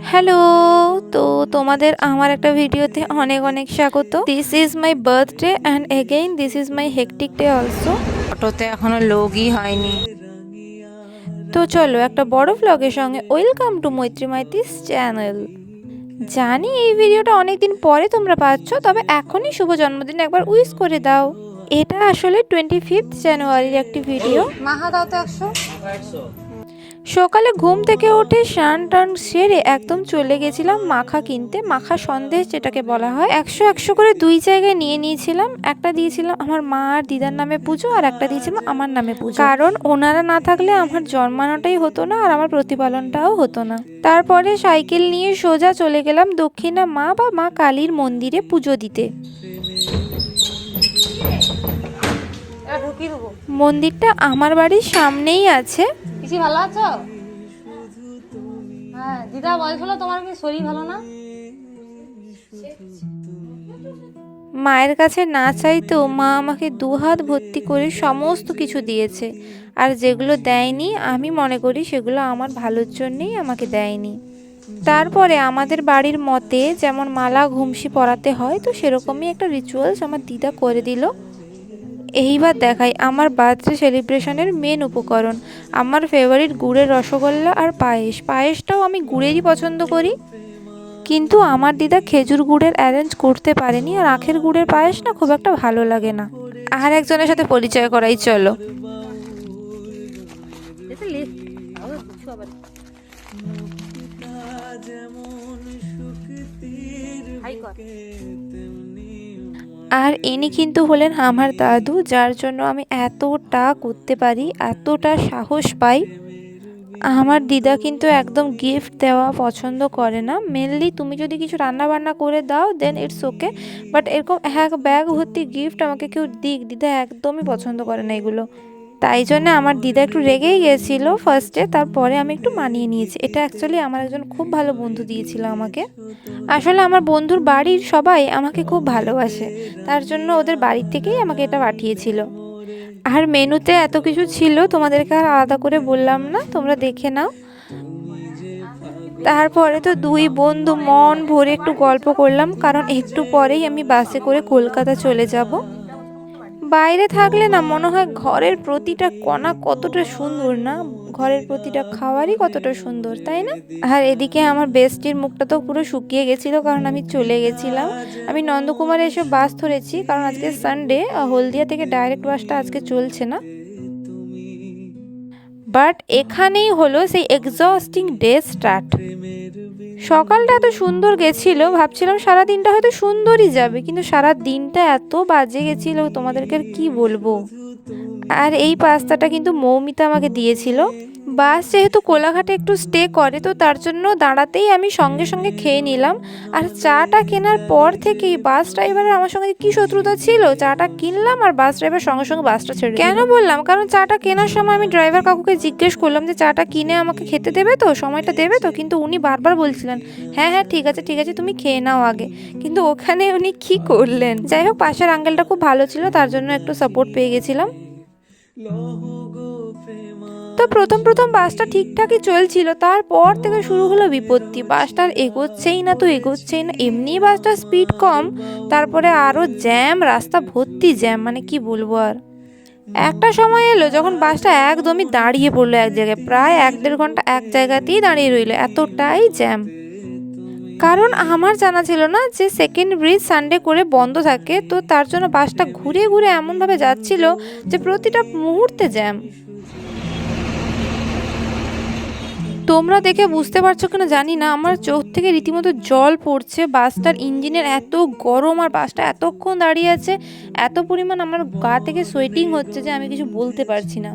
Hello, তো তোমাদের আমার একটা ভিডিওতে অনেক অনেক স্বাগত। This is my birthday and again this is my hectic day also. অটোতে এখনো লোকই হয়নি। তো চলো একটা বড় ভ্লগের সঙ্গে ওয়েলকাম টু মৈত্রী মাইতিস চ্যানেল। জানি এই ভিডিওটা অনেকদিন পরে তোমরা পাচ্ছ, তবে এখনই শুভ জন্মদিন একবার উইশ করে দাও। এটা আসলে 25 জানুয়ারির একটি ভিডিও। মাহা দাও তো 100। সকালে ঘুম থেকে উঠে স্নান টান সেরে একদম চলে গেছিলাম মাখা কিনতে। মাখা সন্দেশ যেটাকে বলা হয়, 100 করে দুই জায়গায় নিয়ে নিয়েছিলাম। একটা দিয়েছিলাম আমার মা আর দিদার নামে পুজো, আর একটা দিয়েছিলাম আমার নামে পুজো, কারণ ওনারা না থাকলে আমার জন্মানোটাই হতো না আর আমার প্রতিপালনটাও হতো না। তারপরে সাইকেল নিয়ে সোজা চলে গেলাম দক্ষিণা মা বা মা কালীর মন্দিরে পুজো দিতে। মন্দিরটা আমার বাড়ির সামনেই আছে। পিসি ভালো আছো? হ্যাঁ, দিদা বলছিল তোমার কি শরীর ভালো না? মায়ের কাছে না চাইতেও মা আমাকে দুহাত ভর্তি করে সমস্ত কিছু দিয়েছে, আর যেগুলো দেয়নি আমি মনে করি সেগুলো আমার ভালোর জন্যেই আমাকে দেয়নি। তারপরে আমাদের বাড়ির মতে যেমন মালা ঘুমসি পরাতে হয়, তো সেরকমই একটা রিচুয়ালস আমার দিদা করে দিল। এইবার দেখাই আমার বার্থডে সেলিব্রেশনের মেন উপকরণ, আমার ফেভারিট গুড়ের রসগোল্লা আর পায়েস। পায়েসটাও আমি গুড়েরই পছন্দ করি, কিন্তু আমার দিদা খেজুর গুড়ের অ্যারেঞ্জ করতে পারেনি, আর আখের গুড়ের পায়েস না খুব একটা ভালো লাগে না। আর একজনের সাথে পরিচয় করাই চলো। আর ইনি কিন্তু হলেন আমার দাদু, যার জন্য আমি এতটা করতে পারি, এতটা সাহস পাই। আমার দিদা কিন্তু একদম গিফট দেওয়া পছন্দ করে না। মেনলি তুমি যদি কিছু রান্না বান্না করে দাও দেন ইটস ওকে, বাট এরকম এক ব্যাগ ভর্তি গিফট আমাকে কেউ দিক, দিদা একদমই পছন্দ করে না এগুলো। তাই জন্য আমার দিদা একটু রেগেই গেছিল ফার্স্টে, তারপরে আমি একটু মানিয়ে নিয়েছি। এটা অ্যাকচুয়ালি আমার একজন খুব ভালো বন্ধু দিয়েছিল আমাকে। আসলে আমার বন্ধুর বাড়ির সবাই আমাকে খুব ভালোবাসে, তার জন্য ওদের বাড়ি থেকেই আমাকে এটা পাঠিয়েছিল। আর মেনুতে এত কিছু ছিল, তোমাদেরকে আর আলাদা করে বললাম না, তোমরা দেখে নাও। তারপরে তো দুই বন্ধু মন ভরে একটু গল্প করলাম, কারণ একটু পরেই আমি বাসে করে কলকাতা চলে যাব। বাইরে থাকলে না মনে হয় ঘরের প্রতিটা কণা কতটা সুন্দর, না ঘরের প্রতিটা খাবারই কতটা সুন্দর, তাই না? আর এদিকে আমার বেস্টির মুখটা তো পুরো শুকিয়ে গেছিল, কারণ আমি চলে গেছিলাম। আমি নন্দকুমারে এসে বাস ধরেছি, কারণ আজকে সানডে, হলদিয়া থেকে ডাইরেক্ট বাসটা আজকে চলছে না। বাট এখানেই হলো সেই এক্সস্টিং ডে স্টার্ট। সকালটা এত সুন্দর গেছিল, ভাবছিলাম সারা দিনটা হয়তো সুন্দরই যাবে, কিন্তু সারা দিনটা এত বাজে গেছিল তোমাদেরকে আর কি বলবো। আর এই পাস্তাটা কিন্তু মৌমিতা আমাকে দিয়েছিল। বাস যেহেতু কোলাঘাটে একটু স্টে করে, তো তার জন্য দাঁড়াতেই আমি সঙ্গে সঙ্গে খেয়ে নিলাম। আর চাটা কেনার পর থেকেই বাস ড্রাইভারের আমার সঙ্গে কি শত্রুতা ছিল, চাটা কিনলাম আর বাস ড্রাইভার সঙ্গে সঙ্গে বাসটা ছেড়ে দিল। কেন বললাম, কারণ চাটা কেনার সময় আমি ড্রাইভার কাকুকে জিজ্ঞেস করলাম যে চাটা কিনে আমাকে খেতে দেবে তো, সময়টা দেবে তো, কিন্তু উনি বারবার বলছিলেন হ্যাঁ হ্যাঁ ঠিক আছে ঠিক আছে তুমি খেয়ে নাও আগে। কিন্তু ওখানে উনি কি করলেন, যাই হোক পাশের আঙ্কেলটা খুব ভালো ছিল, তার জন্য একটু সাপোর্ট পেয়ে গেছিলাম। তো প্রথম প্রথম বাসটা ঠিকঠাকই চলছিল, তারপর থেকে শুরু হলো বিপত্তি। বাসটা এগোচ্ছেই না, তো এগোচ্ছেই না, এমনি বাসটা স্পিড কম, তারপরে আরও জ্যাম, রাস্তা ভর্তি জ্যাম, মানে কি বলবো আর। একটা সময় এলো যখন বাসটা একদমই দাঁড়িয়ে পড়লো এক জায়গায়, প্রায় 1-1.5 ঘন্টা এক জায়গাতেই দাঁড়িয়ে রইলো, এতটাই জ্যাম। কারণ আমার জানা ছিল না যে সেকেন্ড ব্রিজ সানডে করে বন্ধ থাকে, তো তার জন্য বাসটা ঘুরে ঘুরে এমনভাবে যাচ্ছিল যে প্রতিটা মুহূর্তে জ্যাম। তোমরা দেখে বুঝতে পারছো কিনা জানি না, আমার চোখ থেকে রীতিমতো জল পড়ছে। বাসটার ইঞ্জিনের এত গরম, আর বাসটা এতক্ষণ দাঁড়িয়ে আছে, এত পরিমাণ আমার গা থেকে সোয়েটিং হচ্ছে যে আমি কিছু বলতে পারছি না।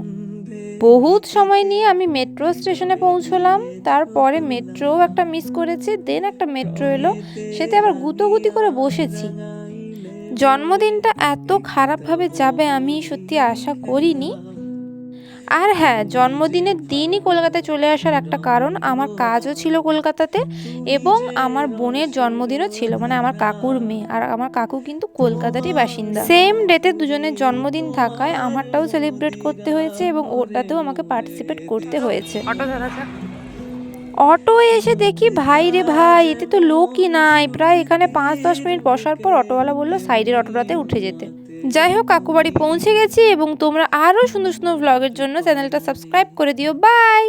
বহুত সময় নিয়ে আমি মেট্রো স্টেশনে পৌঁছলাম, তারপরে মেট্রোও একটা মিস করেছি, দেন একটা মেট্রো এলো, সেতে আবার গুতোগুতি করে বসেছি। জন্মদিনটা এত খারাপভাবে যাবে আমি সত্যি আশা করিনি। আর হ্যাঁ, জন্মদিনের দিনই কলকাতায় চলে আসার একটা কারণ, আমার কাজও ছিল কলকাতাতে, এবং আমার বোনের জন্মদিনও ছিল, মানে আমার কাকুর মেয়ে, আর আমার কাকু কিন্তু কলকাতারই বাসিন্দা। সেম ডেতে দুজনের জন্মদিন থাকায় আমারটাও সেলিব্রেট করতে হয়েছে এবং ওটাতেও আমাকে পার্টিসিপেট করতে হয়েছে। অটো ধরা যাক। অটো এসে দেখি ভাই রে ভাই, এতে তো লোকই নাই। প্রায় এখানে 5-10 মিনিট বসার পর অটোওয়ালা বললো সাইডের অটোটাতে উঠে যেতে। যাই হোক, কাকুবাড়ি পৌঁছে গেছি এবং তোমরা আরও সুন্দর সুন্দর ভ্লগের জন্য চ্যানেলটা সাবস্ক্রাইব করে দিও। বাই।